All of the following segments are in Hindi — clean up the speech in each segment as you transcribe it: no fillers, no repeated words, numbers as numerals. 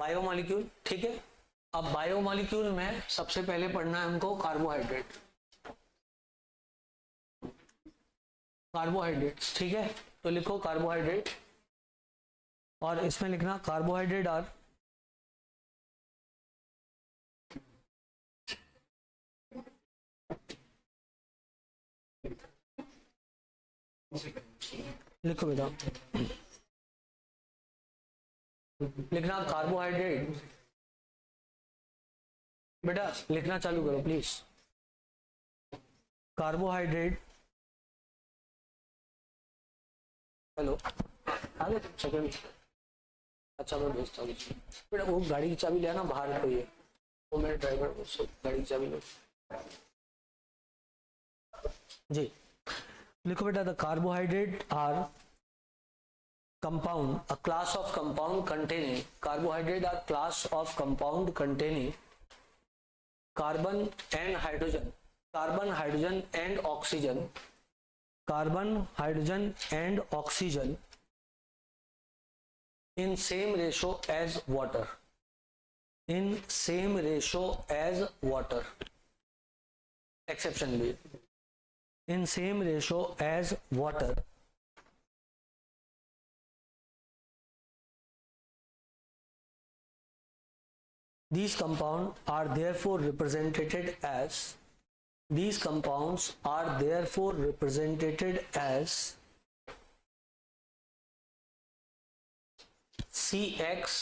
बायोमोलिक्यूल, ठीक है। अब बायोमोलिक्यूल में सबसे पहले पढ़ना है हमको कार्बोहाइड्रेट, कार्बोहाइड्रेट्स, ठीक है। तो लिखो कार्बोहाइड्रेट, और इसमें लिखना कार्बोहाइड्रेट आर लिखो बेटा, लिखना कार्बोहाइड्रेट, बेटा लिखना चालू करो प्लीज। कार्बोहाइड्रेट, हेलो आ गए सेकंड, अच्छा मैं भेजता हूँ बेटा। वो गाड़ी की चाबी ले आना, बाहर कोई है, वो मेरे ड्राइवर, गाड़ी की चाबी लो जी। लिखो बेटा, the carbohydrate are compound, a class of compound containing, carbohydrate are class of compound containing carbon and hydrogen, carbon, hydrogen and oxygen, carbon, hydrogen and oxygen in same ratio as water, in same ratio as water, exception भी, in same ratio as water. These compounds are therefore represented as, these compounds are therefore represented as CX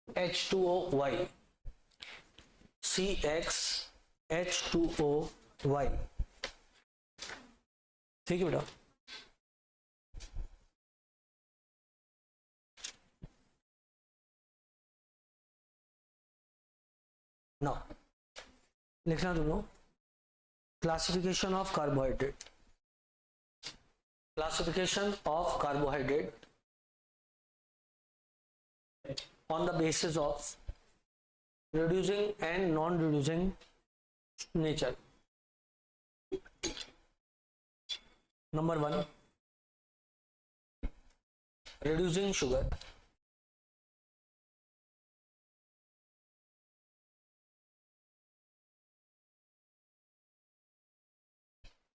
H2OY, CX H2OY, ठीक है बेटा। Now लिखना दोनों, classification of carbohydrate, classification of carbohydrate on the basis of reducing and non-reducing nature. Number 1, reducing sugar,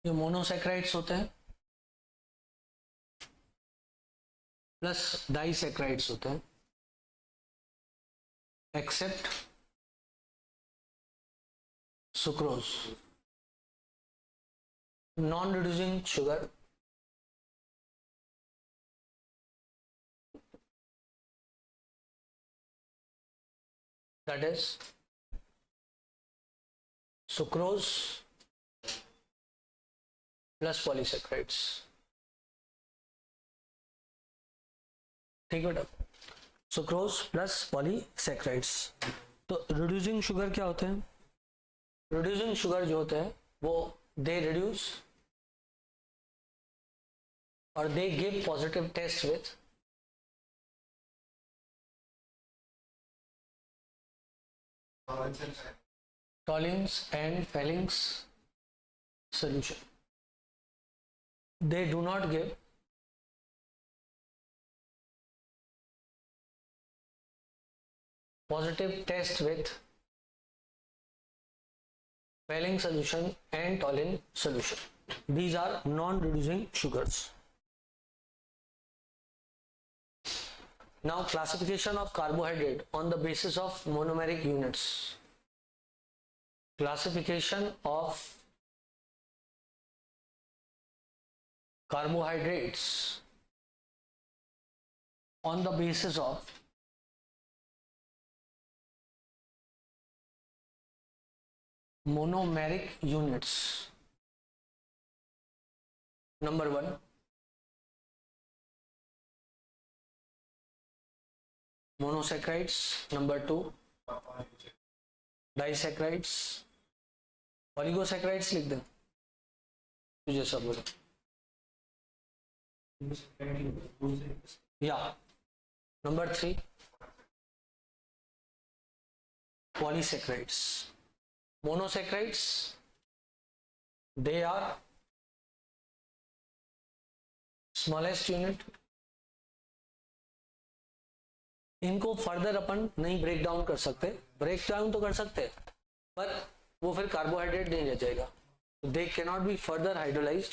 ये मोनोसैक्राइड्स होते हैं प्लस डाइसैक्राइड्स होते हैं, except sucrose, non reducing sugar, that is sucrose plus polysaccharides, ठीक है बेटा, सुक्रोज प्लस पॉलीसैक्राइड्स। तो रिड्यूसिंग शुगर क्या होते हैं? रिड्यूसिंग शुगर जो होते हैं वो दे रिड्यूस और they give positive test with Tollens and Fellings solution. They do not give positive test with Felling solution and Tollens solution. These are non-reducing sugars. Now classification of carbohydrate on the basis of monomeric units. Classification of carbohydrates on the basis of monomeric units. Number 1, monosaccharides. Number 2, disaccharides. ओलिगोसैक्राइड्स लिख दें, तुझे सब बोलो या। Number 3, polysaccharides. Monosaccharides, they are smallest unit, इनको फर्दर अपन नहीं ब्रेक डाउन कर सकते, ब्रेक डाउन तो कर सकते हैं पर वो फिर कार्बोहाइड्रेट नहीं रह जाएगा. They cannot be further hydrolysed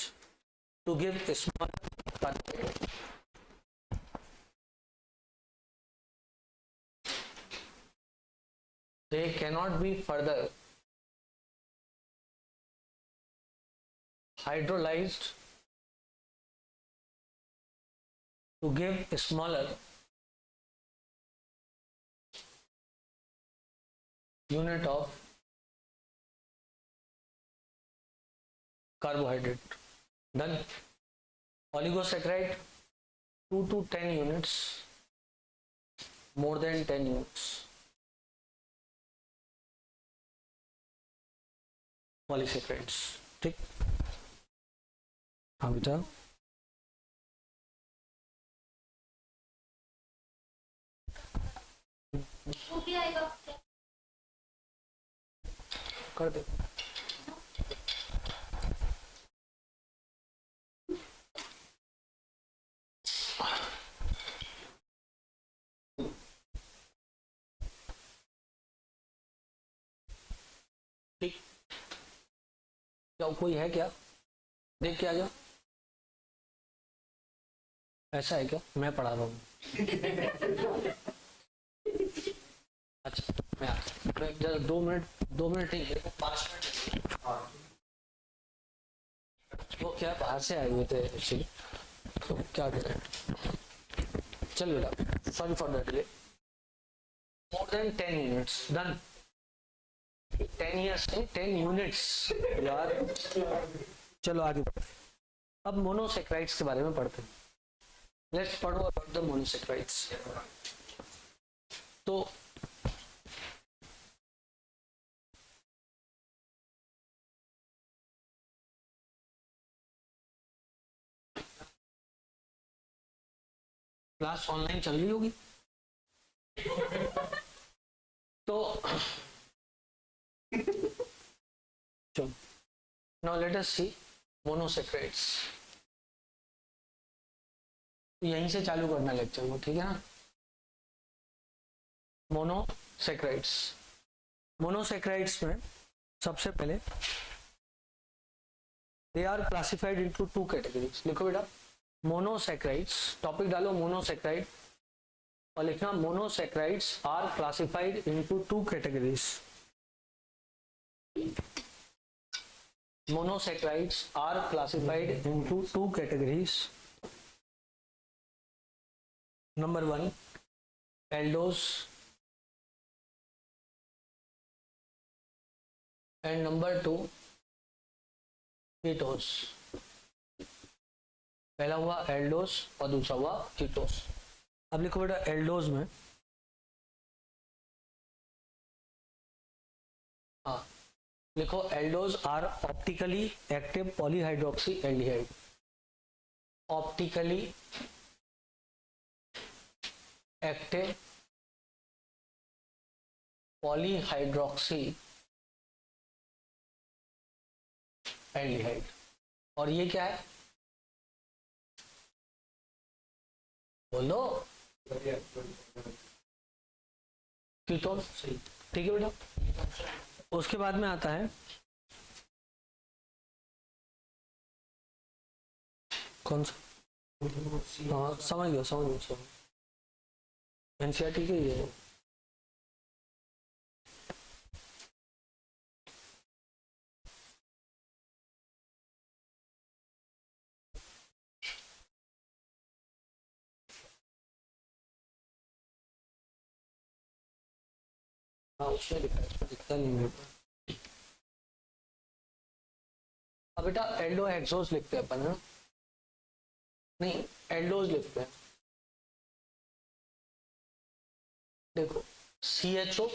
to give small carbohydrate. They cannot be further hydrolyzed to give a smaller unit of carbohydrate. Then oligosaccharide 2 to 10 units, more than 10 units. Polysaccharides. ठीक. हाँ बेटा कर दे. ठीक. क्या कोई है क्या? देख के आ जाओ. ऐसा है क्या? मैं पढ़ा रहा हूँ. अच्छा मैं जरा 2 मिनट नहीं है 5 मिनट. वो क्या बाहर से आए हुए थे एक्चुअली, तो क्या करें. चल बेटा, sorry for that delay. More than 10 units. Done. 10 years नहीं 10 यूनिट्स यार. चलो आगे. अब मोनोसेक्राइड्स के बारे में पढ़ते हैं. लेट्स पढ़ो अबाउट द मोनोसेक्राइड्स. तो क्लास ऑनलाइन चल रही होगी. तो चलो नाउ लेट अस सी मोनोसेक्राइड्स. यहीं से चालू करना लेक्चर को, ठीक है ना. मोनोसेक्राइड्स. मोनोसेक्राइड्स में सबसे पहले they are classified into 2 categories. लिखो बेटा मोनोसेक्राइड्स. टॉपिक डालो मोनोसेक्राइड और लिखना monosaccharides are classified into 2 categories. Monosaccharides are classified into 2 categories. Number 1, aldose, and number 2, ketose. पहला हुआ एल्डोस और दूसरा हुआ कीटोस. अब लिखो बेटा एल्डोस में, हाँ लिखो aldoses are optically active polyhydroxy aldehyde. Optically active polyhydroxy aldehyde. और ये क्या है बोलो. कीटोन. ठीक है बेटा. उसके बाद में आता है कौन सा. हाँ समझ गया. एनसीईआरटी के ये हाँ उसमें लिखा है, उसमें दिखता नहीं है. अब बेटा एल्डोहेक्सोस लिखते हैं अपन है. नहीं एल्डोज लिखते हैं. देखो CHO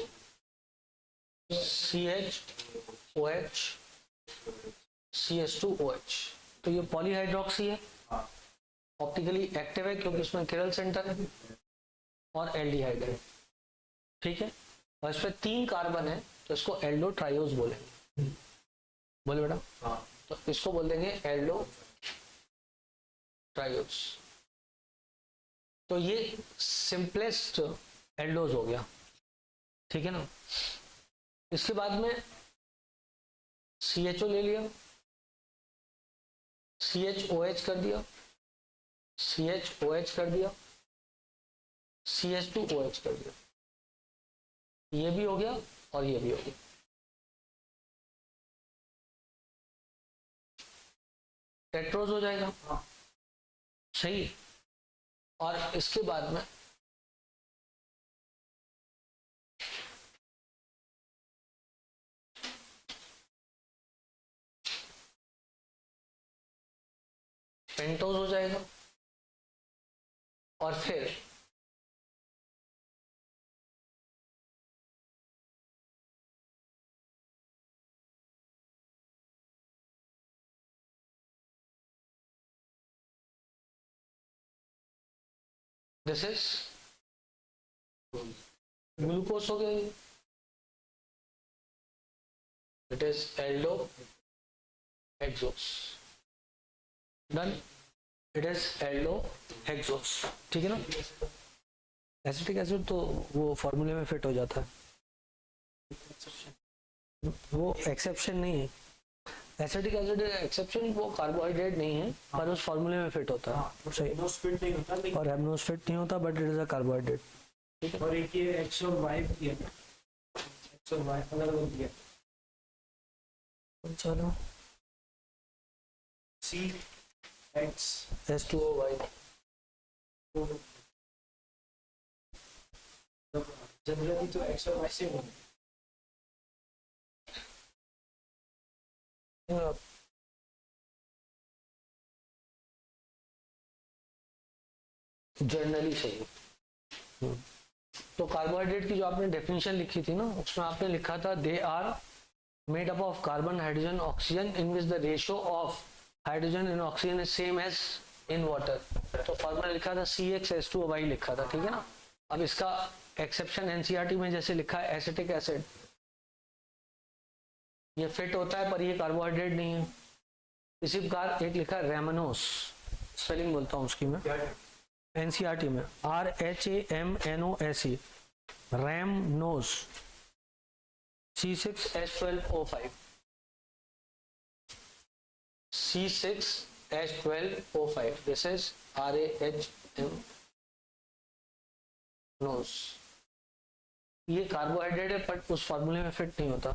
CHOH CH2OH. तो ये पॉलीहाइड्रोक्सी है, ऑप्टिकली एक्टिव है क्योंकि इसमें किरल सेंटर है और एल्डिहाइड है. ठीक है. और इस पे 3 कार्बन है तो इसको एल्डो ट्रायोज बोलेंगे. बोले बेटा. हाँ. तो इसको बोल देंगे एल्डो ट्रायोज. तो ये सिंपलेस्ट एल्डोज हो गया, ठीक है ना। इसके बाद में CHO ले लिया, CHOH कर दिया, CHOH कर दिया, CH2OH कर दिया, ये भी हो गया और ये भी हो गया। टेट्रोज हो जाएगा, सही। और इसके बाद में पेंटोज हो जाएगा, और फिर दिस इज ग्लूकोज हो गया, it is Aldo hexose, done, it is Aldo hexose, ठीक है ना। एसिटिक एसिड तो वो फॉर्मूले में फिट हो जाता है, वो एक्सेप्शन नहीं है। एसिटिक एसिड एक्सेप्शन, वो कार्बोहाइड्रेट नहीं है पर उस फॉर्मूले में फिट होता है, सही। और हेमनोज फिट नहीं होता but it is a carbohydrate, ठीक है। और एक ये एक्स और वाई दिया, एक्स और वाई अलग अलग दिया, चलो सी एक्स H2OY, जनरली तो एक्स और वाई से होता है। जर्नली सही। तो कार्बोहाइड्रेट की जो आपने डेफिनेशन लिखी थी ना, उसमें आपने लिखा था they are made up of carbon, hydrogen, oxygen in which the ratio of hydrogen in oxygen is same as in water. तो फॉर्मूला लिखा था CHH2OY लिखा था, ठीक है ना। अब इसका एक्सेप्शन NCERT में जैसे लिखा है एसिटिक एसिड, ये फिट होता है पर ये कार्बोहाइड्रेट नहीं है। इसी प्रकार एक लिखा है रेमनोस, स्पेलिंग बोलता हूँ उसकी मैं, NCERT में RHAMNOSE, rhamnose, C6H12O5, C6H12O5, this is RAHM नोस। ये कार्बोहाइड्रेट है बट उस फॉर्मूले में फिट नहीं होता,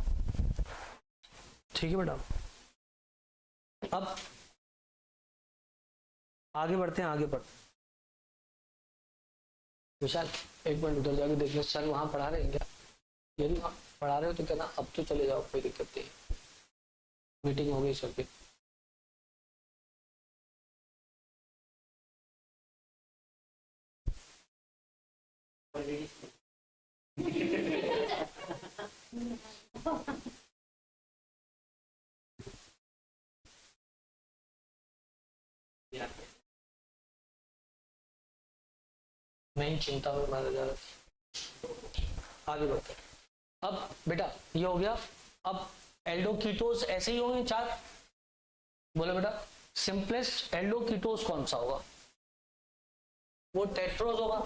ठीक है बेटा। अब आगे बढ़ते हैं, आगे बढ़। विशाल एक मिनट उधर जाके देख लो, सर वहां पढ़ा रहे हैं क्या? यदि वहां पढ़ा रहे हो तो कहना अब तो चले जाओ, कोई दिक्कत नहीं, मीटिंग हो गई सबकी। नहीं, चिंता में मारा जा रहा। आगे बढ़ते हैं। अब बेटा ये हो गया। अब एल्डोकीटोज ऐसे ही होंगे 4, बोलो बेटा। सिंपलेस्ट एल्डोकीटोज कौन सा होगा? वो टेट्रोज होगा,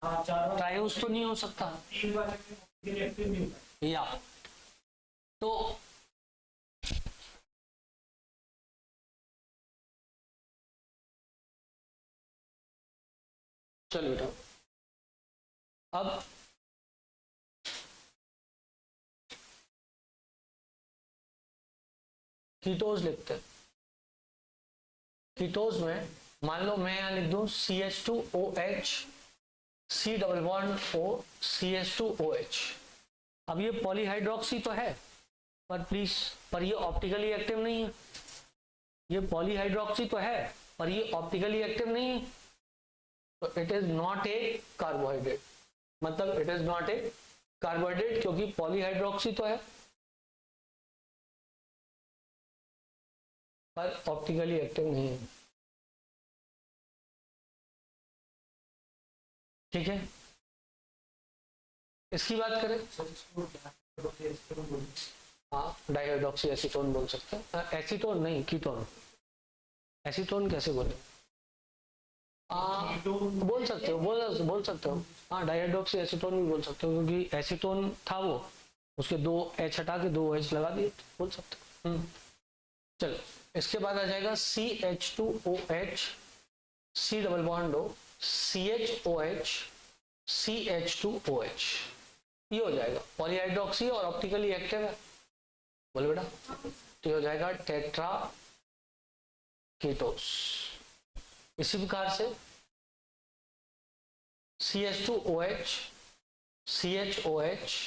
ट्रायोज तो नहीं हो सकता, या तो चलो बेटा। अब कीटोज लिखते हैं। कीटोज में मान लो मैं यहां लिख दूं CH2OH, C double bond O, CH2OH। अब ये पॉलीहाइड्रोक्सी तो है पर ये ऑप्टिकली एक्टिव नहीं है। ये पॉलीहाइड्रोक्सी तो है पर ये ऑप्टिकली एक्टिव नहीं है, तो it is not a carbohydrate. मतलब it is not a carbohydrate क्योंकि पॉलीहाइड्रोक्सी तो है पर ऑप्टिकली एक्टिव नहीं है, ठीक है। इसकी बात करें, हाँ डाइहाइड्रोक्सी एसीटोन बोल सकते हैं। एसीटोन नहीं, कीटोन। एसीटोन कैसे बोले? बोल सकते हो, बोल सकते हो। हाँ, डाइहाइड्रोक्सी एसीटोन भी बोल सकते हो, क्योंकि एसीटोन था वो, उसके 2 H हटा के 2 OH लगा दिए, बोल सकते हो। चलो, इसके बाद आ जाएगा CH2OH, C double bond O, CHOH, CH2OH, ये हो जाएगा पॉलीहाइड्रोक्सी और ऑप्टिकली एक्टिव है, बोलो बेटा। तो ये हो जाएगा टेट्रा कीटोस। इसी प्रकार से CH2OH, CHOH,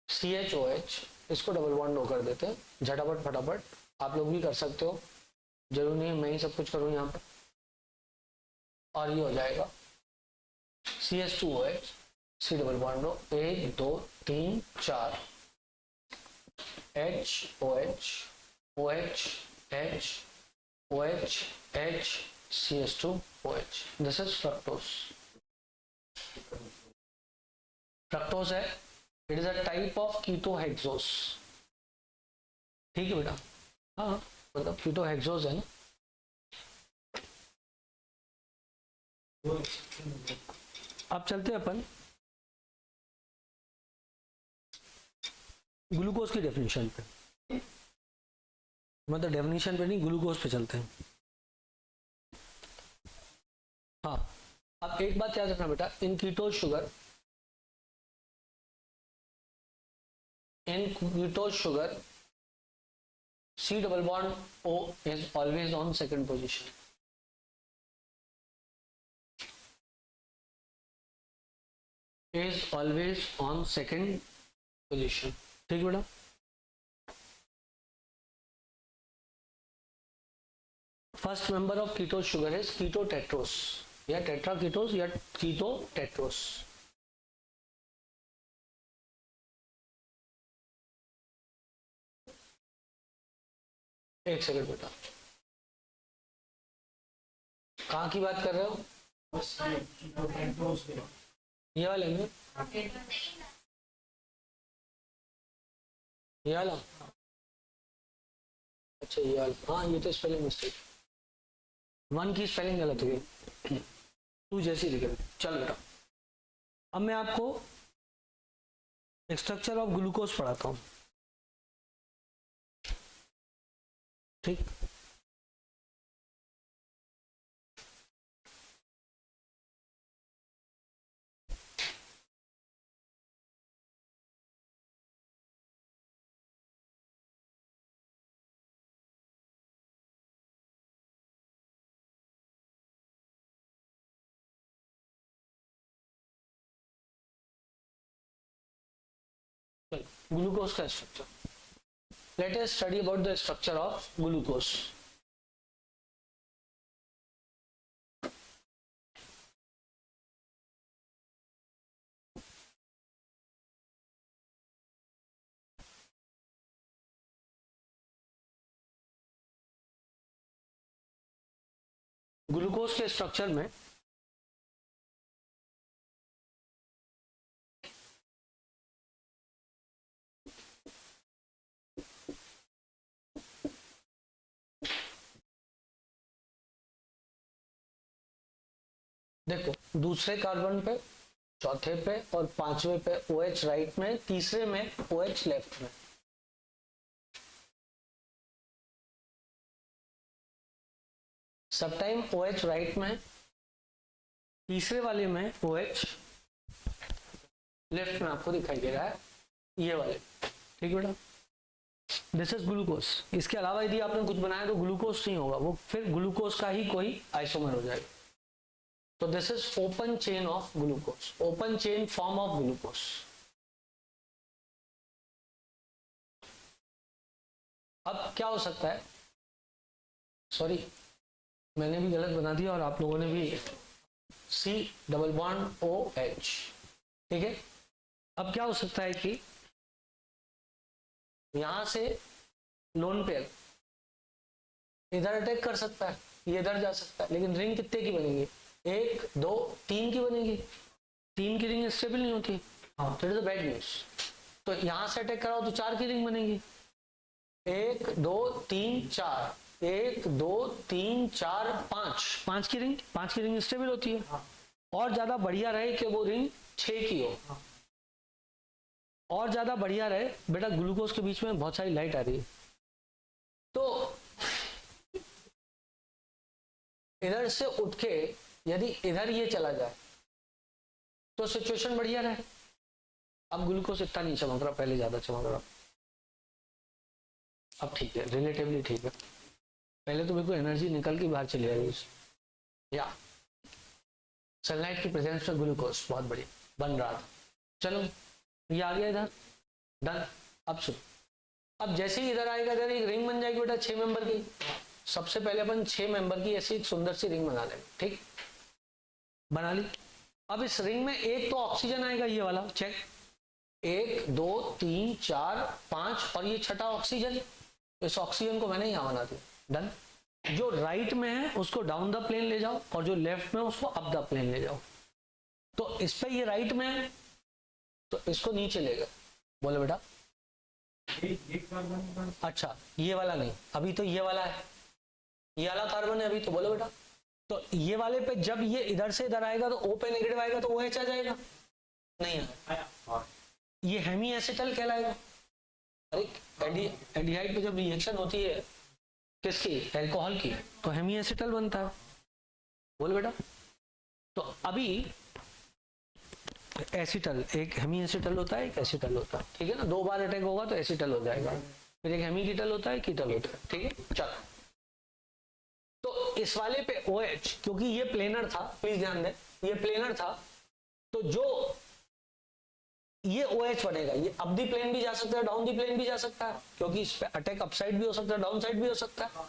CHOH, इसको डबल बॉन्ड O कर देते हैं झटापट फटाफट। आप लोग भी कर सकते हो, जरूरी नहीं मैं ही सब कुछ करूँ यहाँ पर। और ये हो जाएगा CH2OH, C double bond O, 1 2 3 4, HOH, OH, H, OH, H, CH2OH. This is fructose. Fructose है, it is a type of ketohexose. ठीक है बेटा, हाँ मतलब कीटोहेक्सोस है ना। अब चलते हैं अपन ग्लूकोज की डेफिनेशन पे, मतलब डेफिनेशन पे नहीं, ग्लूकोज पे चलते हैं। हाँ, अब एक बात याद रखना बेटा, in ketose sugar, in ketose sugar, C double bond O is always on second position. Is always on second position. ठीक बेटा। First member of ketose sugar is ketotetrose, या tetraketos या ketotetrose। एक सेकंड बेटा, कहाँ की बात कर रहे हो? ये वाले में, ये वाला, अच्छा ये वाला, हाँ ये तो स्पेलिंग मिस्टेक, 1 की स्पेलिंग गलत हुई, तू जैसी लिखे। चल बेटा, अब मैं आपको स्ट्रक्चर ऑफ ग्लूकोज पढ़ाता हूँ, ठीक। ग्लूकोज का structure, let us study about the structure of glucose. Glucose के स्ट्रक्चर में देखो, दूसरे कार्बन पे, चौथे पे और 5वें पे OH राइट में, तीसरे में OH लेफ्ट में। सब टाइम OH राइट में, तीसरे वाले में OH लेफ्ट में आपको दिखाई दे रहा है, ये वाले। ठीक बेटा, दिस इज ग्लूकोज। इसके अलावा यदि आपने कुछ बनाया तो ग्लूकोज नहीं होगा, वो फिर ग्लूकोज का ही कोई आइसोमर हो जाएगा। तो this is open chain of glucose, open chain form of glucose. अब क्या हो सकता है, सॉरी मैंने भी गलत बना दिया और आप लोगों ने भी, C डबल बॉन्ड OH। ठीक है, अब क्या हो सकता है कि यहां से लोन पेयर इधर अटैक कर सकता है, ये इधर जा सकता है, लेकिन रिंग कितने की बनेगी? 1 2 3 की बनेगी। 3 की रिंग स्टेबल नहीं होती, हाँ, तो इट इज बैड न्यूज। तो यहां से अटैक कराओ तो 4 की रिंग बनेगी, 1 2 3 4, 1 2 3 4 5 की रिंग स्टेबल होती है। और ज्यादा बढ़िया रहे कि वो रिंग 6 की हो, और ज्यादा बढ़िया रहे। बेटा ग्लूकोज के बीच में बहुत सारी लाइट आ रही है, तो इधर से उठ के यदि इधर ये चला जाए तो सिचुएशन बढ़िया रहे। अब ग्लूकोज इतना नहीं चमक रहा, पहले ज्यादा चमक रहा, अब ठीक है, रिलेटिवली ठीक है। पहले तो बिल्कुल एनर्जी निकल के बाहर चली आ रही है। या सनलाइट की प्रेजेंस में ग्लूकोज बहुत बढ़िया बन रहा था। चलो ये आ गया इधर, डन। अब सुन, अब जैसे ही इधर आएगा इधर एक रिंग बन जाएगी बेटा 6 मेंबर की। सबसे पहले अपन 6 मेंबर की ऐसी एक सुंदर सी रिंग बना लेंगे, ठीक, बना ली। अब इस रिंग में एक तो ऑक्सीजन आएगा, ये वाला चेक, 1 2 3 4 5, और ये छठा ऑक्सीजन। इस ऑक्सीजन को मैंने यहां बना दिया, डन। जो राइट में है उसको डाउन द प्लेन ले जाओ, और जो लेफ्ट में है उसको अप द प्लेन ले जाओ। तो इस पे ये राइट में है तो इसको नीचे ले गए। बोलो बेटा। अच्छा ये वाला नहीं, अभी तो ये वाला है, ये वाला कार्बन है अभी तो। बोलो बेटा। तो ये वाले पे जब ये इधर से इधर आएगा तो O पे नेगेटिव आएगा तो OH आ जाएगा, नहीं आएगा, ये हेमी एसिटल कहलाएगा। अरे एल्डिहाइड पे जब रिएक्शन होती है किसकी, अल्कोहल की, तो हेमी एसिटल बनता है। बोल बेटा। तो अभी एसिटल, एक हेमी एसिटल होता है, एक एसिटल होता है, ठीक है ना। 2 बार अटैक होगा तो एसिटल हो जाएगा, फिर एक हेमी कीटल होता है, कीटल होता है, ठीक है। चलो, तो इस वाले पे OH, क्योंकि ये प्लेनर था, प्लीज ध्यान दें, ये प्लेनर था, तो जो ये OH बनेगा, ये अप दी प्लेन भी जा सकता है, डाउन दी प्लेन भी जा सकता है, क्योंकि इस पे अटैक अप साइड भी हो सकता है, डाउन साइड भी हो सकता है।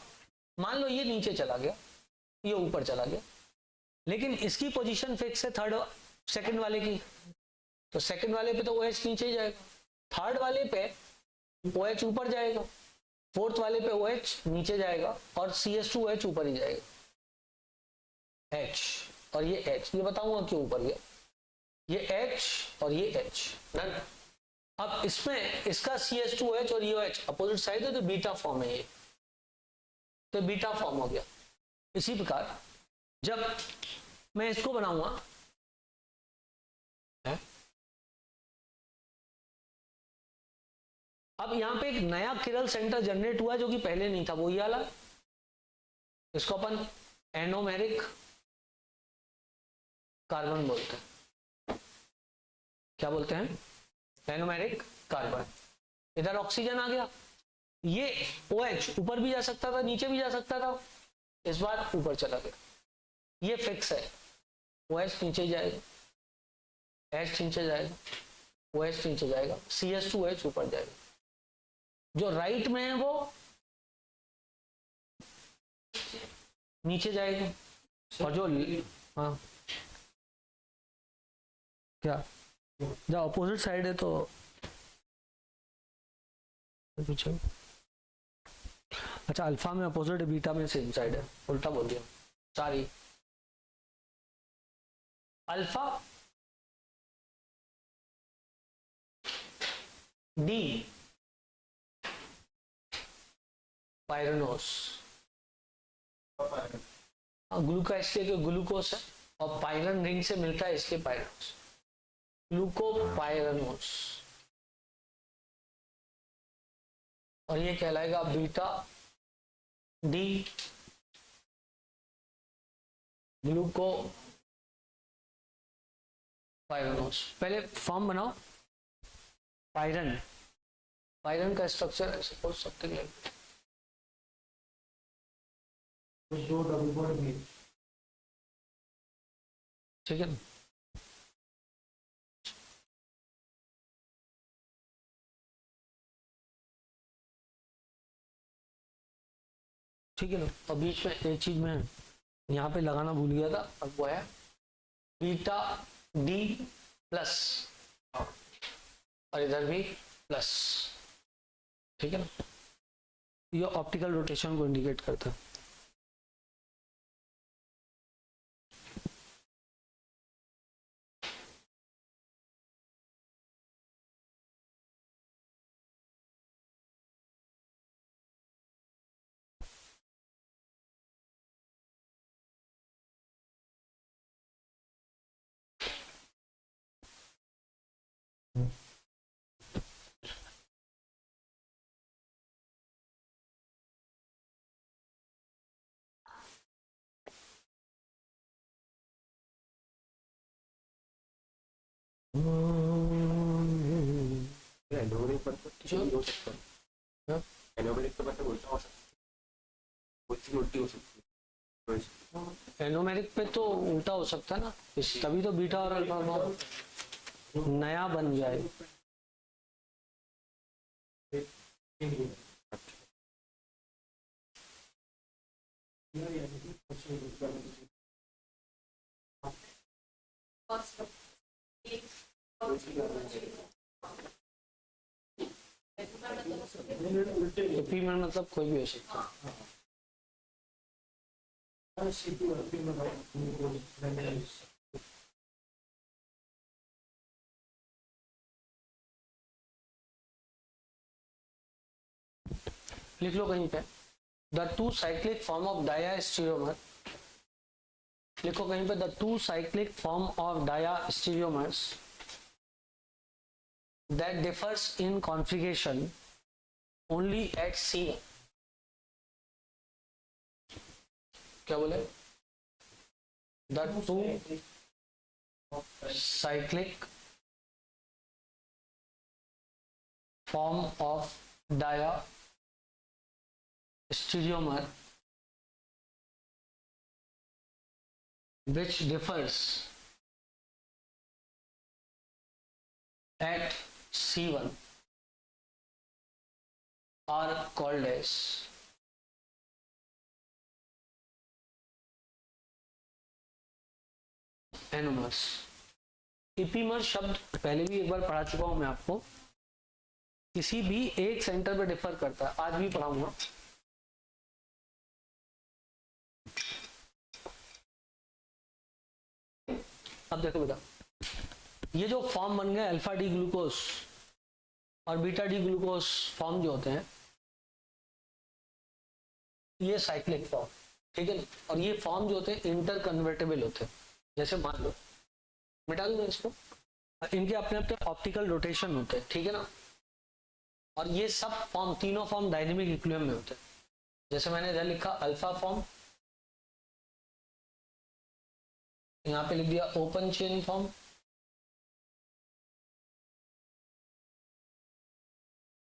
मान लो ये नीचे चला गया, ये ऊपर चला गया, लेकिन इसकी पोजीशन फिक्स है सेकंड वाले की, तो सेकंड वाले पे तो OH नीचे ही जाएगा, थर्ड वाले पे OH ऊपर जाएगा, फोर्थ वाले पे OH नीचे जाएगा, और CH2OH ऊपर ही जाएगा, H और ये H। ये बताऊंगा क्यों ऊपर गया, ये H और ये H, डन। अब इसमें इसका CH2OH और ये OH अपोजिट साइड है, तो बीटा फॉर्म है ये, तो बीटा फॉर्म हो गया। इसी प्रकार जब मैं इसको बनाऊंगा, अब यहां पे एक नया किरल सेंटर जनरेट हुआ जो कि पहले नहीं था, वो ये वाला, इसको अपन एनोमेरिक कार्बन बोलते हैं। क्या बोलते हैं, एनोमेरिक कार्बन। इधर ऑक्सीजन आ गया, ये OH ऊपर भी जा सकता था, नीचे भी जा सकता था, इस बार ऊपर चला गया, ये फिक्स है, OH नीचे जाएगा, H नीचे जाएगा, OH नीचे जाएगा, CH2OH ऊपर जाएगा। जो राइट में है वो नीचे जाएगा, और जो हाँ क्या, जो अपोजिट साइड है तो पीछे। अच्छा अल्फा में अपोजिट है, बीटा में सेम साइड है, उल्टा बोल दिया, सॉरी। अल्फा डी पायरनोस, ग्लूका इसलिए ग्लूकोस है, और पायरन रिंग से मिलता है इसलिए पायरनोस, ग्लूकोपायरनोस, और ये कहलाएगा बीटा डी ग्लूको पायरनोस। पहले फॉर्म बनाओ, पायरन, पायरन का स्ट्रक्चर है सपोज समथिंग लाइक, ठीक है ना। ठीक है ना, और बीच में एक चीज मैं यहाँ पे लगाना भूल गया था, अब वो है बीटा डी प्लस, और इधर भी प्लस, ठीक है ना। ये ऑप्टिकल रोटेशन को इंडिकेट करता है। एनोमेरिक मतलब हो सकता है, एनोमेरिक तो मतलब उल्टा हो सकता है, कुछ चीज उल्टी हो सकती है। एनोमेरिक पे तो उल्टा हो सकता है ना, तभी तो बीटा और अल्फा नया बन जाए। पी में मतलब कोई भी हो सकता है। लिख लो कहीं पे, the two cyclic form of diastereomer, लिखो कहीं पे, the two cyclic form of diastereomers that differs in configuration only at C। क्या बोले? The two cyclic form of diastereomer which differs at C1 are called as anomers. Epimer शब्द पहले भी एक बार पढ़ा चुका हूं मैं आपको, किसी भी एक सेंटर पे डिफर करता है, आज भी पढ़ाऊंगा। अब देखो बेटा, ये जो फॉर्म बन गए अल्फा डी ग्लूकोज और बीटा डी ग्लूकोज फॉर्म जो होते हैं, ये साइक्लिक फॉर्म, ठीक है ना। और ये फॉर्म जो होते हैं इंटर कन्वर्टेबल होते हैं। जैसे मान लो, मिटा दूं मैं इसको, इनके अपने अपने ऑप्टिकल रोटेशन होते हैं, ठीक है ना। और ये सब फॉर्म, तीनों फॉर्म डायनेमिक इक्विलिब्रियम में होते हैं। जैसे मैंने इधर लिखा अल्फा फॉर्म, यहाँ पे लिख दिया ओपन चेन फॉर्म,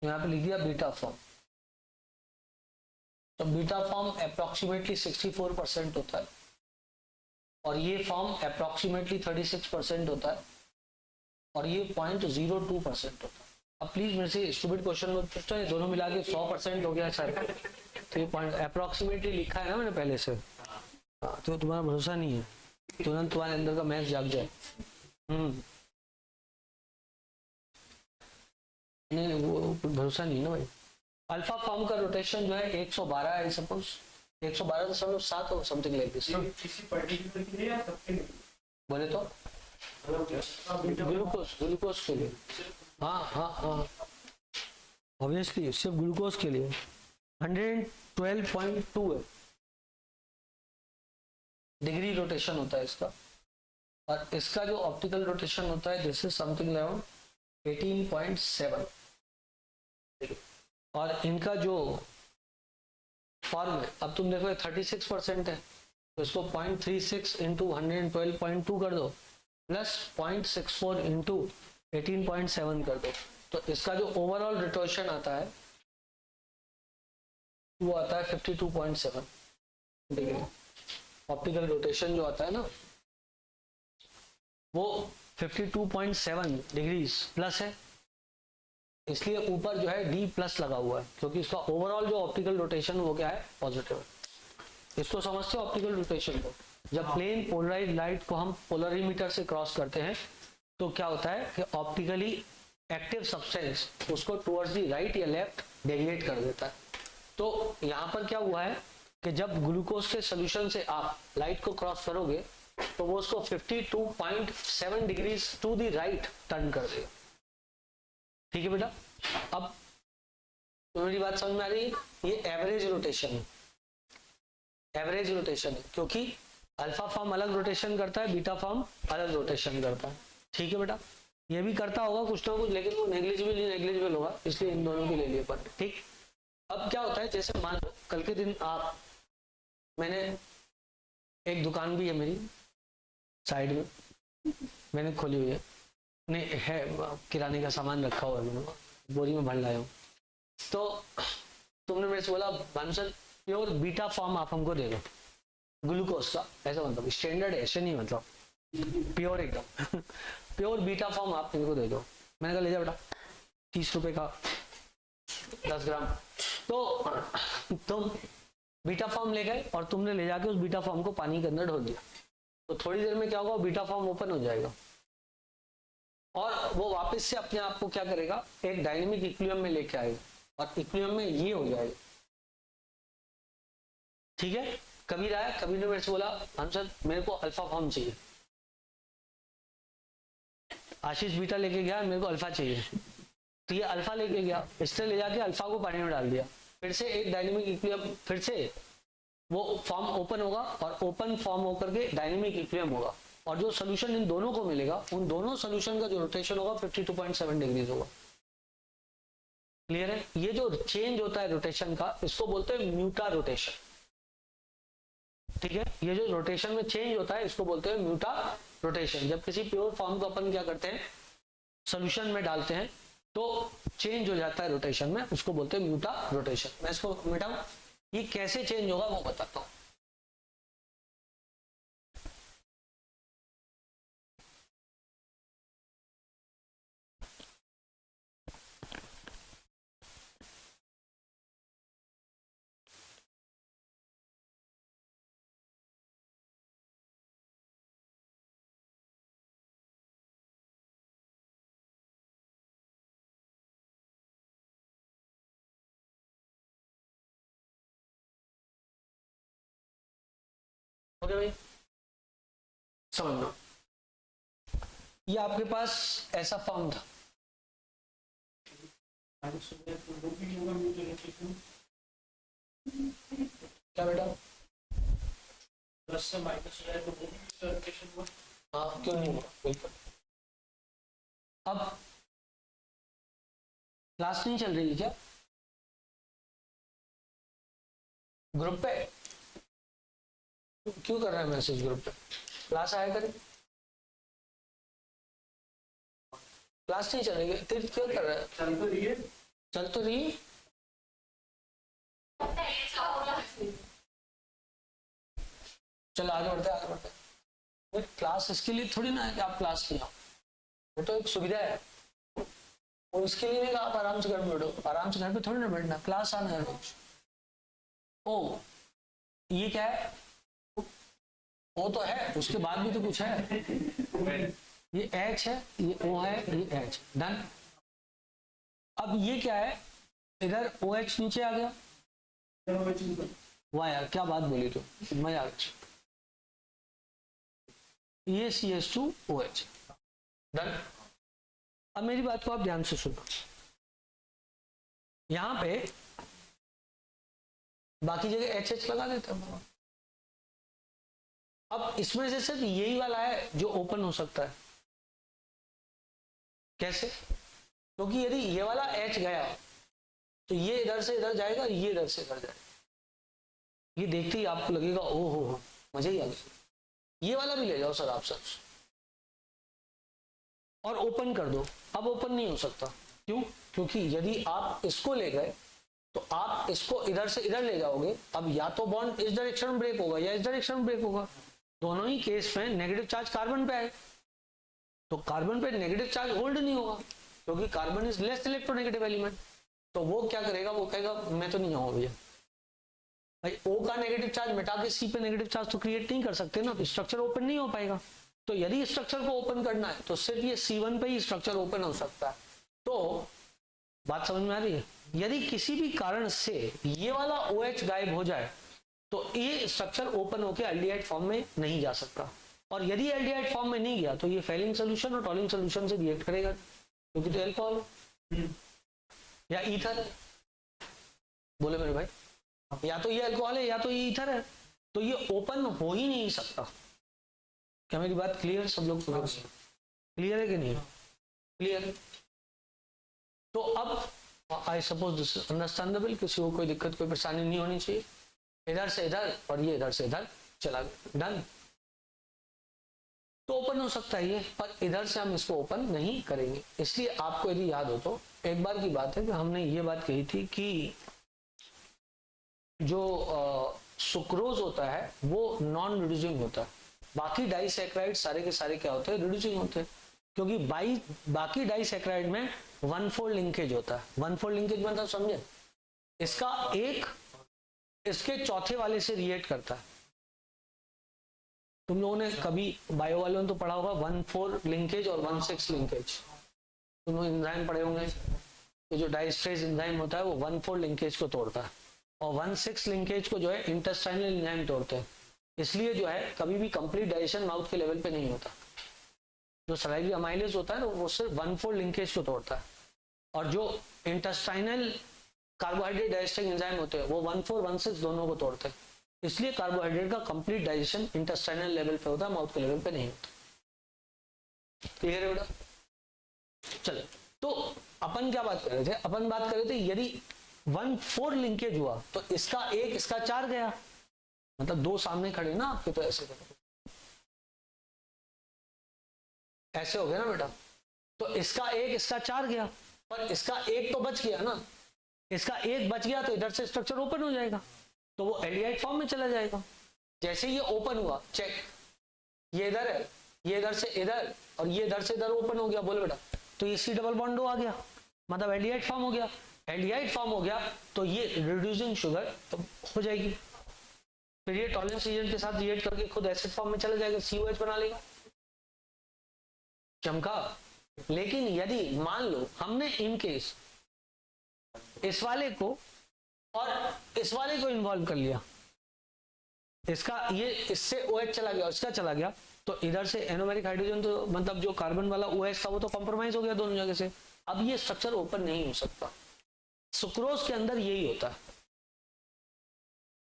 यहाँ पे लिख दिया बीटा फॉर्म। तो बीटा फॉर्म अप्रोक्सीमेटली 64% होता है और ये फॉर्म अप्रोक्सीमेटली 36% होता है और ये 0.02% होता है। अब प्लीज मेरे से स्टूपिड क्वेश्चन मत पूछो, ये दोनों मिला के 100% हो गया सर, तो ये पॉइंट अप्रोक्सीमेटली लिखा है ना मैंने पहले से, तो तुम्हारा भरोसा नहीं है, तुरंत तुम्हारे अंदर का मैथ जाग जाए। नहीं वो भरोसा नहीं है ना भाई। अल्फा फॉर्म का रोटेशन जो है 112 है, सपोज 112.7 हो, समथिंग लाइक दिस। किसी पर्टिकुलर के लिए या सबके लिए? बोले तो ग्लूकोज के लिए, हाँ ऑब्वियसली सिर्फ ग्लूकोज के लिए 112.2 है डिग्री रोटेशन होता है इसका। और इसका जो ऑप्टिकल रोटेशन होता है दिस इज समथिंग अराउंड 18.7। और इनका जो फॉर्म है, अब तुम देखो 36% है, तो इसको 0.36 इंटू 112.2 कर दो प्लस 0.64 इंटू 18.7 कर दो, तो इसका जो ओवरऑल रोटेशन आता है वो आता है 52.7 डिग्री। ऑप्टिकल रोटेशन जो आता है ना वो 52.7 डिग्रीज प्लस है, इसलिए ऊपर जो है D प्लस लगा हुआ है, क्योंकि इसका ओवरऑल जो ऑप्टिकल रोटेशन वो क्या है, पॉजिटिव है। इसको समझते हो ऑप्टिकल रोटेशन को? जब प्लेन पोलराइज्ड लाइट को हम पोलरीमीटर से क्रॉस करते हैं तो क्या होता है कि ऑप्टिकली एक्टिव सब्सटेंस उसको टुवर्ड्स दी राइट या लेफ्ट डेविएट कर देता है। तो यहाँ पर क्या हुआ है कि जब ग्लूकोज के सोल्यूशन से आप लाइट को क्रॉस करोगे तो वो उसको 52.7 degrees to the right turn कर देगा, ठीक है बेटा। अब तो मेरी बात समझ में आ रही है? ये एवरेज रोटेशन है, एवरेज रोटेशन है, क्योंकि अल्फा फॉर्म अलग रोटेशन करता है, बीटा फॉर्म अलग रोटेशन करता है, ठीक है बेटा। ये भी करता होगा कुछ ना कुछ, लेकिन वो नेग्लिजिबल होगा, इसलिए इन दोनों की ले लिए पर, ठीक। अब क्या होता है, जैसे मान लो कल के दिन आप, मैंने एक दुकान भी है मेरी साइड में, मैंने खोली हुई है, नहीं है, किराने का सामान रखा हुआ है मैंने, बोरी में भर लाया हूँ। तो तुमने मेरे से बोला भानुसर प्योर बीटा फॉर्म आप हमको दे दो ग्लूकोज का, ऐसा मतलब स्टैंडर्ड ऐसे नहीं, मतलब प्योर एकदम प्योर बीटा फॉर्म आप मेरे को दे दो। मैंने कहा ले जा बेटा, 30 रुपए का 10 ग्राम। तो तुम बीटा फॉर्म ले गए और तुमने ले जाके उस बीटा फॉर्म को पानी के अंदर ढोल दिया, तो थोड़ी देर में क्या होगा, बीटा फॉर्म ओपन हो जाएगा और वो वापस से अपने आप को क्या करेगा, एक डायनेमिक इक्विलिब्रियम में लेके आएगा और इक्विलिब्रियम में ये हो जाएगा। ठीक है, कबीर आया, कबीर ने मेरे से बोला आंसर मेरे को अल्फा फॉर्म चाहिए। आशीष बीटा लेके गया, मेरे को अल्फा चाहिए, तो ये अल्फा लेके गया, इससे ले जाके अल्फा को पानी में डाल दिया, फिर से एक डायनेमिक इक्विलिब्रियम, फिर से वो फॉर्म ओपन होगा और ओपन फॉर्म होकर के डायनेमिक इक्विलिब्रियम होगा और जो सोल्यूशन इन दोनों को मिलेगा, उन दोनों सोल्यूशन का जो रोटेशन होगा 52.7 डिग्रीज होगा। क्लियर है? ये जो चेंज होता है रोटेशन का, इसको बोलते हैं म्यूटा रोटेशन। ठीक है, ये जो रोटेशन में चेंज होता है इसको बोलते हैं म्यूटा रोटेशन। जब किसी प्योर फॉर्म को अपन क्या करते हैं, सोल्यूशन में डालते हैं तो चेंज हो जाता है रोटेशन में, उसको बोलते हैं म्यूटा रोटेशन। मैं इसको मिटाऊं, ये कैसे चेंज होगा वो बताता हूं। ओके भाई, समझ लो, ये आपके पास ऐसा फॉर्म था, क्या बेटा? प्लस से माइनस हो जाए तो वो भी रोटेशन हुआ। हाँ, क्यों नहीं हुआ, बिल्कुल। अब क्लास नहीं चल रही है क्या ग्रुप पे? क्यों कर रहा है मैसेज ग्रुप पे? क्लास आया करें, क्लास नहीं चल रही है, फिर क्यों कर रहा है? चल तो रही है, चल तो रही, चल आगे बढ़ते आगे बढ़ते। क्लास इसके लिए थोड़ी ना है कि आप क्लास नहीं आओ, वो तो एक सुविधा है, और इसके लिए नहीं आप आराम से घर में बैठो, आराम से घर पे थोड़ी ना बैठना, क्लास आना है रोज। ओ ये क्या है, ओ तो है, उसके बाद भी तो कुछ है, ये H है, ये O है, ये H, डन। अब ये क्या है, इधर OH नीचे आ गया, वाह यार क्या बात बोली तो, मजा आ गया। ये CH2OH, डन। अब मेरी बात को आप ध्यान से सुनो, यहां पे बाकी जगह HH लगा देते हैं। अब इसमें से सिर्फ यही वाला है जो ओपन हो सकता है। कैसे? क्योंकि यदि ये वाला H गया तो ये इधर से इधर जाएगा, ये इधर से इधर जाएगा। ये देखते ही आपको लगेगा ओ हो मजा ही आ गया, ये वाला भी ले जाओ सर आप सब और ओपन कर दो। अब ओपन नहीं हो सकता, क्यों? क्योंकि यदि आप इसको ले गए तो आप इसको इधर से इधर ले जाओगे, अब या तो बॉन्ड इस डायरेक्शन में ब्रेक होगा या इस डायरेक्शन में ब्रेक होगा, दोनों ही केस में नेगेटिव चार्ज कार्बन पे आए, तो कार्बन पे नेगेटिव चार्ज होल्ड नहीं होगा क्योंकि carbon is less electronegative element. तो वो क्या करेगा, वो कहेगा मैं तो नहीं आऊंगा भैया, भाई O का नेगेटिव चार्ज मिटा के C पे नेगेटिव चार्ज तो क्रिएट नहीं कर सकते ना, स्ट्रक्चर ओपन नहीं हो पाएगा। तो यदि स्ट्रक्चर को ओपन करना है तो सिर्फ ये C1 पे ही स्ट्रक्चर ओपन हो सकता है। तो बात समझ में आ रही है? यदि किसी भी कारण से ये वाला OH गायब हो जाए तो ये स्ट्रक्चर ओपन होकर एल्डिहाइड फॉर्म में नहीं जा सकता, और यदि एल्डिहाइड फॉर्म में नहीं गया तो ये फेलिंग सोल्यूशन और टॉलिंग सोल्यूशन से रिएक्ट करेगा, क्योंकि तो अल्कोहल या ईथर है। बोले मेरे भाई, या तो ये अल्कोहल है या तो ये ईथर है, तो ये ओपन हो ही नहीं सकता। क्या मेरी बात क्लियर? सब लोग क्लियर है कि नहीं? क्लियर। तो अब I suppose this is understandable, किसी को कोई दिक्कत कोई परेशानी नहीं होनी चाहिए। इधर से इधर और ये इधर से इधर चला गया, डन। तो ओपन हो सकता है ये, पर इधर से हम इसको ओपन नहीं करेंगे। इसलिए आपको यदि याद हो तो एक बार की बात है कि हमने ये बात कही थी कि जो सुक्रोज होता है वो नॉन रिड्यूसिंग होता है, बाकी डाइसैकेराइड सारे के सारे क्या होते हैं, रिड्यूसिंग होते हैं, क्योंकि बाकी डाइसैकेराइड में 1,4 लिंकेज होता है। 1,4 लिंकेज मतलब समझे, इसका एक इसके चौथे वाले से रिएक्ट करता है। तुम लोगों ने कभी बायो वालों ने तो पढ़ा होगा 1,4 लिंकेज और 1,6 लिंकेज। तुम लोग एंजाइम पढ़े होंगे कि जो डाइस्ट्रेज एंजाइम होता है वो 1,4 लिंकेज को तोड़ता है और 1,6 लिंकेज को जो है इंटेस्टाइनल एंजाइम तोड़ते हैं। इसलिए जो है कभी भी कंप्लीट डाइजेशन माउथ के लेवल पे नहीं होता। जो सलाइवरी अमाइलेज होता है वो सिर्फ 1,4 लिंकेज को तोड़ता है, और जो इंटेस्टाइनल कार्बोहाइड्रेट डाइजेस्टिंग एंजाइम होते हैं वो 1,4 1,6 दोनों को तोड़ते हैं। इसलिए कार्बोहाइड्रेट का कंप्लीट डाइजेशन इंटेस्टाइनल लेवल पे होता है, माउथ के लेवल पे नहीं होता। क्लियर है बेटा? चलो, तो अपन क्या बात कर रहे थे, अपन बात कर रहे थे यदि 1,4 लिंकेज हुआ तो इसका एक इसका 4 गया, मतलब दो सामने खड़े ना आपके, तो ऐसे करो, ऐसे हो गया ना बेटा। तो इसका एक इसका 4 गया, पर इसका एक तो बच गया ना, इसका एक बच गया तो इधर से स्ट्रक्चर ओपन हो जाएगा, तो वो एल्डिहाइड फॉर्म में चला जाएगा। जैसे ये ओपन हुआ, चेक, ये इधर है, ये इधर से इधर, और ये इधर से इधर ओपन हो गया, बोले बेटा, तो ये C डबल बॉन्ड आ गया, मतलब एल्डिहाइड फॉर्म हो गया। एल्डिहाइड फॉर्म हो गया तो ये रिड्यूसिंग शुगर तो हो जाएगी, फिर ये टॉलरेंस रीजन के साथ रिएक्ट करके खुद एसिड फॉर्म में चला जाएगा, COH बना लेगा। चमका। लेकिन यदि मान लो हमने इन केस इस वाले को और इस वाले को इन्वॉल्व कर लिया, इसका ये इससे OH चला गया, इसका चला गया, तो इधर से एनोमेरिक हाइड्रोजन तो मतलब जो कार्बन वाला OH था वो तो कॉम्प्रोमाइज हो गया दोनों जगह से। अब ये स्ट्रक्चर ओपन नहीं हो सकता। सुक्रोज के अंदर यही होता है।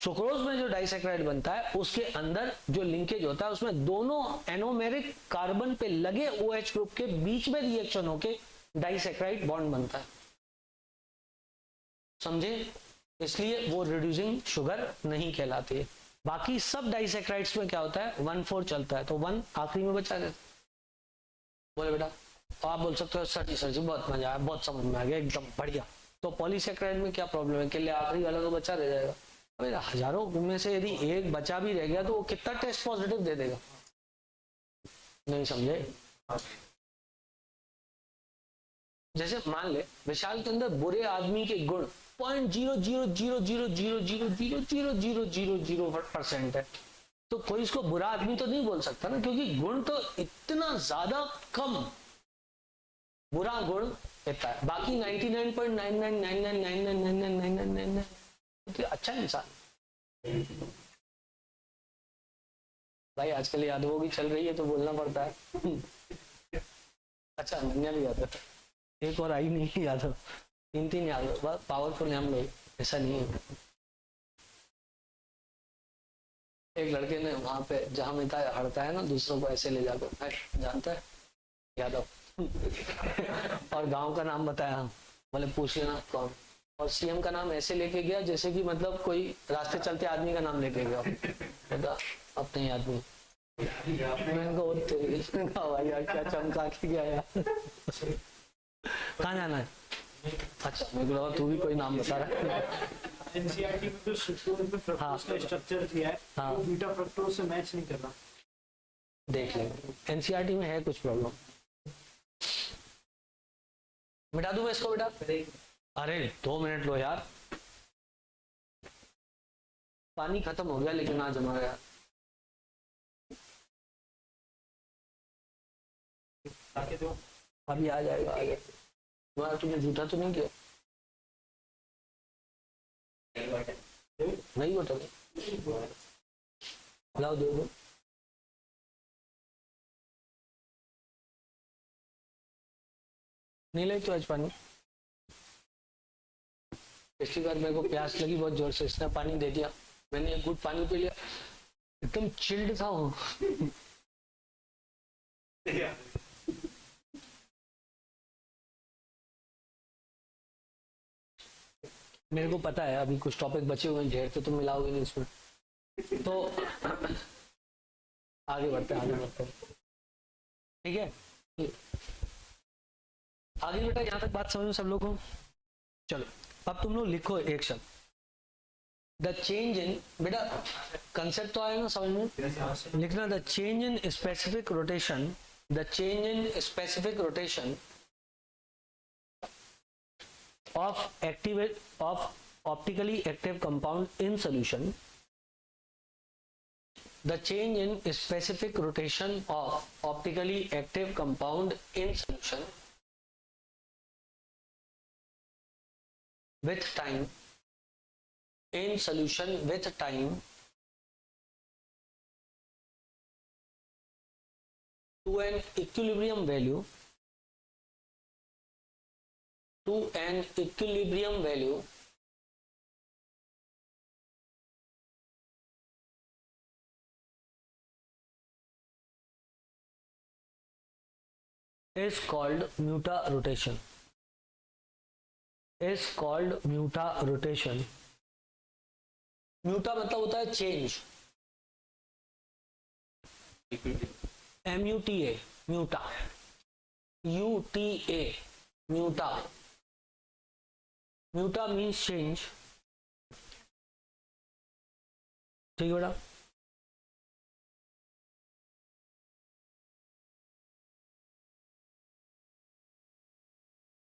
सुक्रोज में जो डाइसैकेराइड बनता है उसके अंदर जो लिंकेज होता है उसमें दोनों एनोमेरिक कार्बन पे लगे OH ग्रुप के बीच में रिएक्शन होके डाइसैकेराइड बॉन्ड बनता है, समझे? इसलिए वो रिड्यूसिंग शुगर नहीं कहलाती है। बाकी सब डाइसैकेराइड्स में क्या होता है, 1,4 चलता है, तो 1 आखिरी में बचा रहता। बोले बेटा, तो आप बोल सकते हो सर जी बहुत मजा आया, बहुत समझ में आ गया, एकदम बढ़िया। तो पॉलीसैकेराइड में क्या प्रॉब्लम है कि आखिरी वाला तो बचा रह जाएगा। अरे हजारों में से यदि एक बचा भी रह गया तो वो कितना टेस्ट पॉजिटिव दे देगा, नहीं समझे? जैसे मान ले विशाल के अंदर बुरे आदमी के गुण 0.00000000000% है, तो कोई इसको बुरा आदमी तो नहीं बोल सकता ना, क्योंकि गुण तो इतना ज्यादा कम, बुरा गुण इतना है, बाकी 99.9999999999 अच्छा इंसान। भाई आजकल यादवों की चल रही है तो बोलना पड़ता है। अच्छा अनन्या भी यादव, एक और आई नहीं यादव, 3 यादव, बहुत पावरफुल है हम लोग, ऐसा नहीं है। एक लड़के ने वहां पे जहां मिता हड़ता है ना दूसरों को ऐसे ले जाकर, जानता है यादव, और गांव का नाम बताया, बोले पूछ लेना कौन, और CM का नाम ऐसे लेके गया जैसे कि मतलब कोई रास्ते चलते आदमी का नाम लेके गया, बोला अपने आदमी। मैंने कहा भाई यार क्या चमका के गया यार। कहाँ जाना है? अच्छा मेरे को लगा तू भी कोई नाम बता रहा है। NCERT में जो सुक्रोज में फ्रक्टोज का स्ट्रक्चर दिया है, हाँ, वो बीटा फ्रक्टोज से मैच नहीं कर रहा। देख लेंगे, NCERT में है कुछ प्रॉब्लम। मिटा दूं मैं इसको बेटा? अरे 2 मिनट लो यार, पानी खत्म हो गया लेकिन आज हमारा यार आके दो, अभी आ जाएगा, आ जाएगा। तुम्हारा तुमने झूठा तो नहीं किया? नहीं बोतल लाओ, दे दो। नहीं लाई तो आज पानी, पिछली बार मेरे को प्यास लगी बहुत जोर से, इसने पानी दे दिया, मैंने एक घूंट पानी पी लिया, एकदम चिल्ड था वो। मेरे को पता है अभी कुछ टॉपिक बचे हुए हैं ढेर, तो तुम मिलाओगे नहीं इसमें, तो आगे बढ़ते हैं। ठीक है, आगे बेटा यहां तक बात समझ में सब लोग को? चलो अब तुम लोग लिखो एक शब्द, द चेंज इन, बेटा कंसेप्ट तो आया ना समझ में? लिखना the change in specific rotation, the change in specific rotation of active of optically active compound in solution, the change in specific rotation of optically active compound in solution with time, in solution with time to an equilibrium value, to an equilibrium value is called muta rotation, is called muta rotation. Muta मतलब होता है change, MUTA, muta, UTA, muta, muta means change, ठीक है बेटा?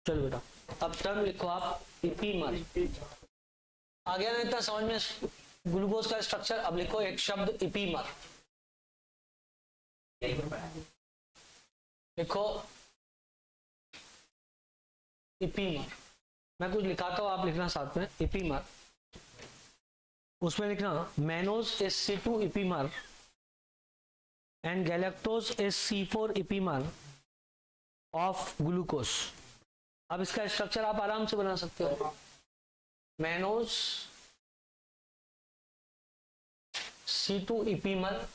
चलो बेटा अब टर्म लिखो आप, इपीमर, आ गया ना इतना समझ में ग्लूकोज का स्ट्रक्चर? अब लिखो एक शब्द इपीमर, लिखो इपीमर, मैं कुछ लिखाता हूं आप लिखना साथ में, इपीमर, उसमें लिखना mannose is C2 इपीमर and galactose is C4 इपीमर of glucose. अब इसका स्ट्रक्चर आप आराम से बना सकते हो, mannose C2 इपीमर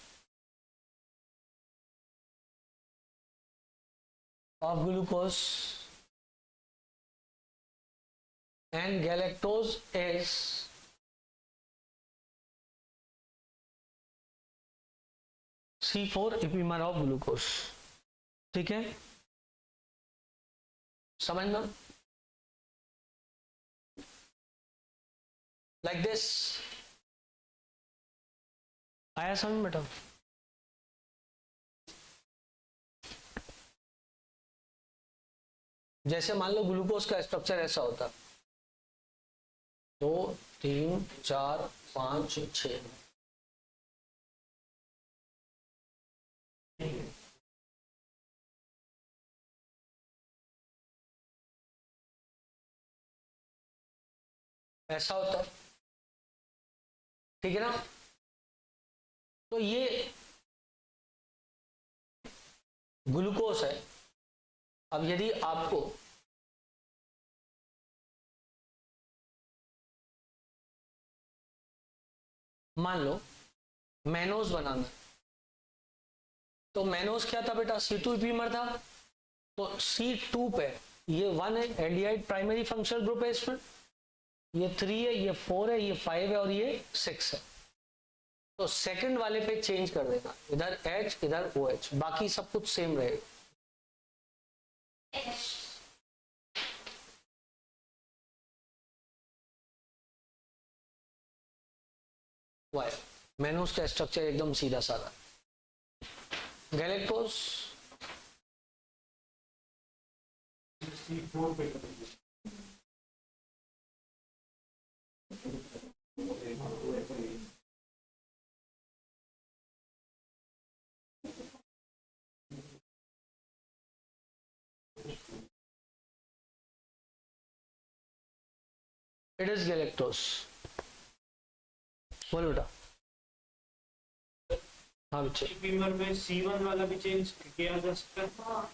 of glucose and galactose is C4 इपीमर of glucose. ठीक है, समझना? लाइक दिस, आया समझ बेटा? जैसे मान लो ग्लूकोज का स्ट्रक्चर ऐसा होता, 2 3 4 5 6, ऐसा होता, ठीक है ना? तो ये ग्लूकोज है। अब यदि आपको मान लो मैनोज बनाना, तो मैनोज क्या था बेटा? C2 इपीमर था, तो C2 पे ये 1 है, एल्डिहाइड प्राइमरी फंक्शनल ग्रुप है, इसमें ये 3 है, ये 4 है, ये 5 है और ये 6 है। तो सेकंड वाले पे चेंज कर देना, इधर H इधर OH, बाकी सब कुछ सेम रहेगा। वाई मैनोज का स्ट्रक्चर एकदम सीधा साधा। गैलेक्टोज C4 पे इट इज गैलेक्टोज। बोलो बेटा। हाँ बच्चे, इपीमर में C1 वाला भी चेंज किया जा सकता है। हाँ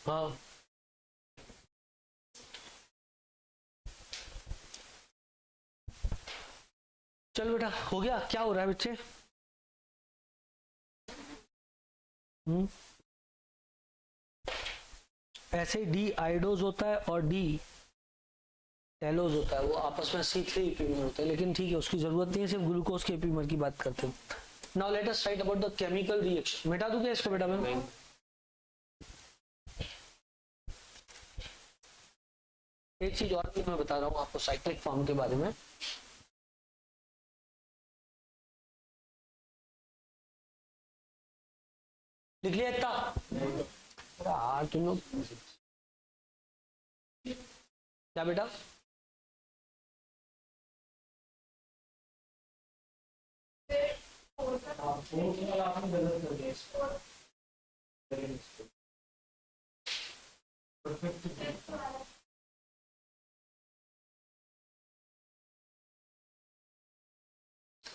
हाँ, चल बेटा हो गया। क्या हो रहा है बच्चे? ऐसे ही डी आइडोज होता है और डी टेलोज होता है, वो आपस में C3 इपीमर होता है, लेकिन ठीक है उसकी जरूरत नहीं है, सिर्फ ग्लूकोज के इपीमर की बात करते हैं। Now let us right about the chemical reaction. मिटा दूं क्या इसको बेटा मैं? एक चीज और भी मैं बता रहा हूँ आपको साइक्लिक फॉर्म के बारे में. लिख लिया इतना? यार तुम लोग क्या बेटा? आपने गलत कर दिया इसको. परफेक्ट.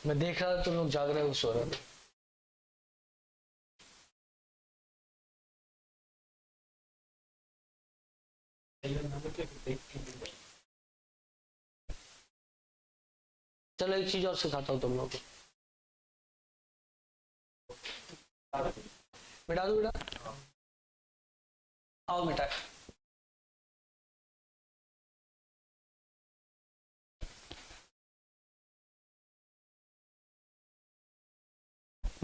मैं देख रहा था तुम लोग जाग रहे हो, सो रहे हो. चलो एक चीज और सिखाता हूँ तुम लोग को. मिटा दो बेटा. आओ मिटा.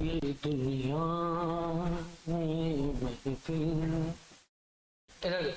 ये दुनिया में महफिल. इधर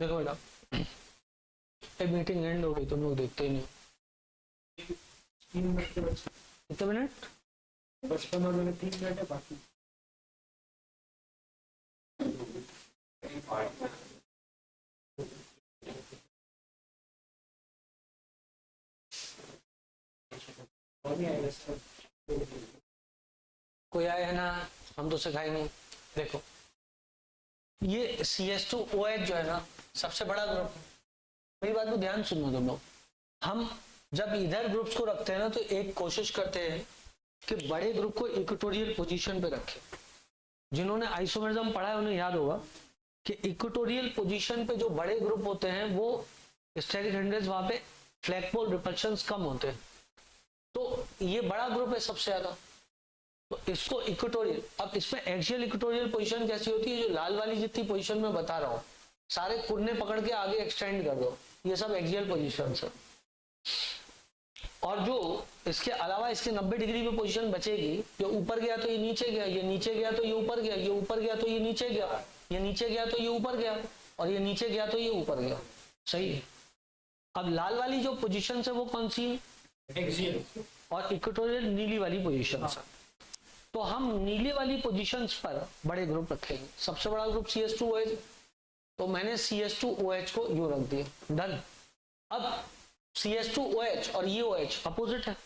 देखो बेटा, ये मीटिंग एंड हो गई, तुम लोग देखते ही नहीं. 3 मिनट के बच्चे. कितने मिनट? 55 में 3 मिनट है बाकी. और नहीं आएगा सर. कोई आया है ना? हम तो सिखाएंगे. देखो ये CH2OH जो है ना, सबसे बड़ा ग्रुप है. मेरी बात को ध्यान सुनो तुम लोग. हम जब इधर ग्रुप्स को रखते हैं ना, तो एक कोशिश करते हैं कि बड़े ग्रुप को इक्वेटोरियल पोजीशन पे रखें. जिन्होंने आइसोमेरिज्म पढ़ा है उन्हें याद होगा कि इक्वेटोरियल पोजीशन पे जो बड़े ग्रुप होते हैं वो स्टेरिक हिंड्रेंस, वहां पे फ्लैगपोल रिपल्शंस कम होते हैं. तो ये बड़ा ग्रुप है सबसे ज्यादा, तो इसको इक्वेटोरियल. अब इसमें एक्सियल इक्वेटोरियल पोजीशन कैसी होती है? जो लाल वाली जितनी पोजीशन में बता रहा हूँ, सारे कुरने पकड़ के आगे एक्सटेंड कर दो, ये सब एक्सियल पोजीशन है. और जो इसके अलावा इसके 90 डिग्री पे पोजीशन बचेगी, जो ऊपर गया तो ये नीचे गया, ये नीचे गया तो ये ऊपर गया, ये ऊपर गया तो ये नीचे गया, ये नीचे गया तो ये ऊपर गया, और ये नीचे गया तो ये ऊपर गया. सही है. अब लाल वाली जो पोजीशन है वो कौन सी है? एक्सियल. और इक्वेटोरियल नीली वाली पोजीशन है. तो हम नीले वाली पोजीशंस पर बड़े ग्रुप रखेंगे. सबसे बड़ा ग्रुप CH2OH, तो मैंने CH2OH को यू रख दिया. डन. अब CH2OH और ये OH अपोजिट है,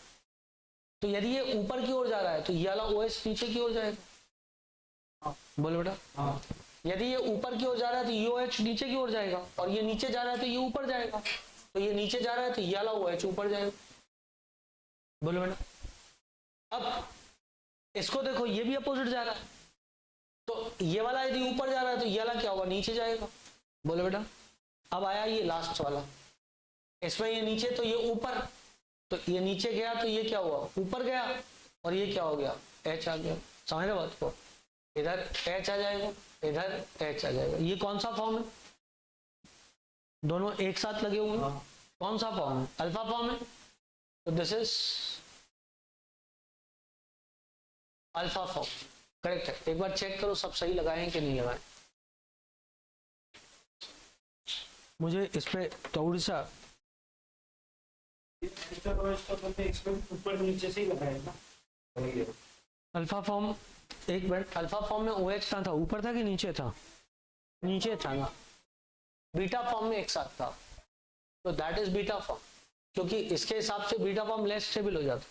तो यदि ये ऊपर की ओर जा रहा है तो ये वाला OH नीचे की ओर जाएगा. बोलो बेटा. यदि ये ऊपर की ओर जा रहा है तो ये OH नीचे की ओर जाएगा, और ये नीचे जा रहा है तो ये ऊपर जाएगा. तो ये नीचे जा रहा है तो ये वाला OH ऊपर जाएगा. बोलो बेटा. अब इसको देखो, ये भी अपोजिट जा रहा है, तो ये वाला यदि ऊपर जा रहा है तो ये वाला क्या होगा? नीचे जाएगा. बोलो बेटा. अब आया ये लास्ट वाला, इसमें ये नीचे तो ये ऊपर, तो ये नीचे गया तो ये क्या हुआ? ऊपर गया, और ये क्या हो गया? H आ गया. समझ रहे बात को? इधर H आ जाएगा, इधर H आ जाएगा. ये कौन सा फॉर्म है? दोनों एक साथ लगे हुए हैं. कौन सा फॉर्म है? अल्फा फॉर्म है. तो this is alpha form correct है। एक बार चेक करो सब सही लगाए कि नहीं लगाए। मुझे इस पे थोड़ी सा ऊपर नीचे से ही लगाया ना। अल्फा फॉर्म, एक मिनट, अल्फा फॉर्म में OH कहाँ था, ऊपर था कि नीचे था? नीचे था ना। बीटा फॉर्म में एक साथ था, तो दैट इज बीटा फॉर्म, क्योंकि इसके हिसाब से बीटा फॉर्म लेस स्टेबल हो जाता।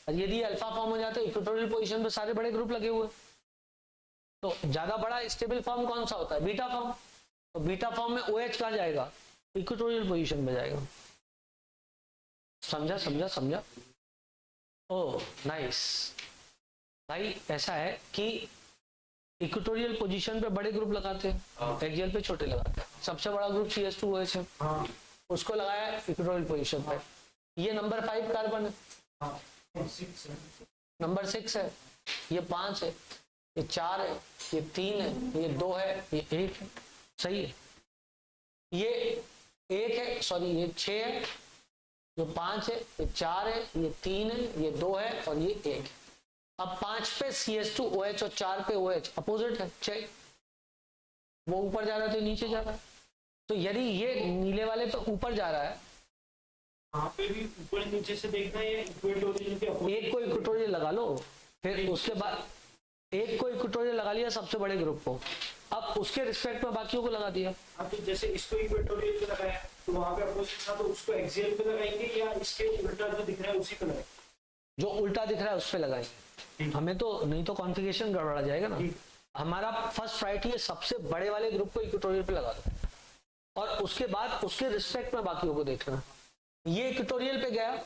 और यदि अल्फा फॉर्म हो जाता है इक्वेटोरियल पोजीशन पे सारे बड़े ग्रुप लगे हुए, तो ज्यादा बड़ा स्टेबल फॉर्म कौन सा होता है? Beta form. तो बीटा फॉर्म में OH कहाँ जाएगा? इक्वेटोरियल पोजीशन पे जाएगा। समझा समझा समझा? Oh nice. भाई ऐसा है कि इक्वेटोरियल पोजीशन पे बड़े ग्रुप लगाते हैं, एक्सियल पे छोटे लगाते हैं। सबसे बड़ा ग्रुप CH2OH है, उसको लगाया इक्वेटोरियल पोजीशन पे। ये नंबर 5 कार्बन है, नंबर 6 है, ये 5 है, ये 4 है, ये 3 है, ये 2 है, ये 1 है। सही है। ये 1 है, सॉरी ये 6 है, जो 5 है, ये 4 है, ये 3 है, ये 2 है और ये 1 है। अब 5 पे CH2OH और 4 पे OH अपोजिट है, चेक। वो ऊपर जा रहा है तो नीचे जा रहा है। तो यदि ये नीले वाले पे ऊपर जा रहा है, यहाँ पे भी ऊपर नीचे से देखना है, इक्वेटोरियल के opposite। एक को इक्वेटोरियल लगा लो, फिर उसके बाद एक को इक्वेटोरियल लगा लिया सबसे बड़े ग्रुप को, अब उसके रिस्पेक्ट में बाकियों को लगा दिया। हाँ, तो जैसे इसको इक्वेटोरियल पे लगाया तो वहां पे अपोजिट था, तो उसको एक्सियल पे लगाएंगे या इसके उल्टा जो दिख रहा है उसी पे लगाएंगे? जो उल्टा दिख रहा है उस पे लगाएंगे। हमें तो नहीं तो कॉन्फ़िगरेशन गड़बड़ा जाएगा ना। हमारा फर्स्ट राइट है सबसे बड़े वाले ग्रुप को इक्वेटोरियल पे लगा दो, और उसके बाद उसके रिस्पेक्ट में बाकियों को देखना। ये इक्वेटोरियल पे गया,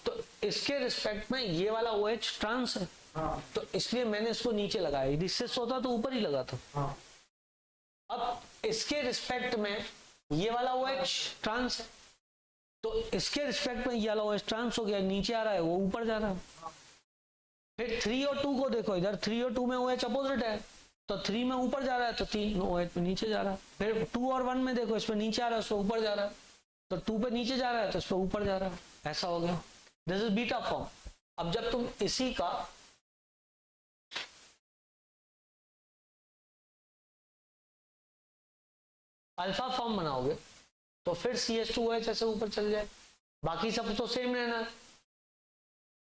तो इसके रिस्पेक्ट में ये वाला OH ट्रांस है, तो इसलिए मैंने इसको नीचे लगाया। यदि सिस होता तो ऊपर ही लगाता। अब इसके रिस्पेक्ट में ये वाला OH ट्रांस है, तो इसके रिस्पेक्ट में ये वाला OH ट्रांस हो गया, नीचे आ रहा है, वो ऊपर जा रहा है। फिर 3 और 2 को देखो, इधर 3 और 2 में OH अपोजिट है, तो 3 में ऊपर जा रहा है, तो 3 में OH में नीचे जा रहा है। फिर 2 और 1 में देखो, इसमें नीचे आ रहा है, इसमें ऊपर जा रहा है, तो 2 पे नीचे जा रहा है तो इस पे ऊपर जा रहा है। ऐसा हो गया, दिस इज बीटा फॉर्म। अब जब तुम इसी का अल्फा फॉर्म बनाओगे तो फिर CH2OH ऐसे ऊपर चल जाए, बाकी सब तो सेम रहना।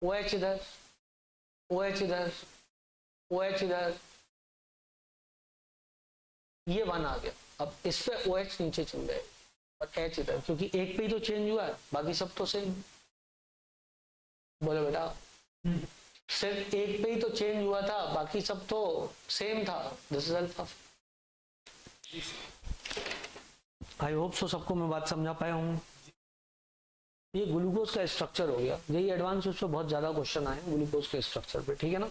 OH इधर, OH इधर, OH इधर, ये 1 आ गया। अब इस पे OH नीचे चल जाए और H इधर, क्योंकि एक पे ही तो चेंज हुआ है, बाकी सब तो सेम। बोलो बेटा, सिर्फ एक पे ही तो चेंज हुआ था, बाकी सब तो सेम था। This is alpha. I hope so सबको मैं बात समझा पाया हूँ। ये ग्लूकोज का स्ट्रक्चर हो गया, यही एडवांस उस पर बहुत ज्यादा क्वेश्चन आए ग्लूकोज के स्ट्रक्चर पे, ठीक है ना।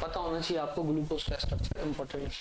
पता होना चाहिए आपको ग्लूकोज का स्ट्रक्चर, इंपॉर्टेंट।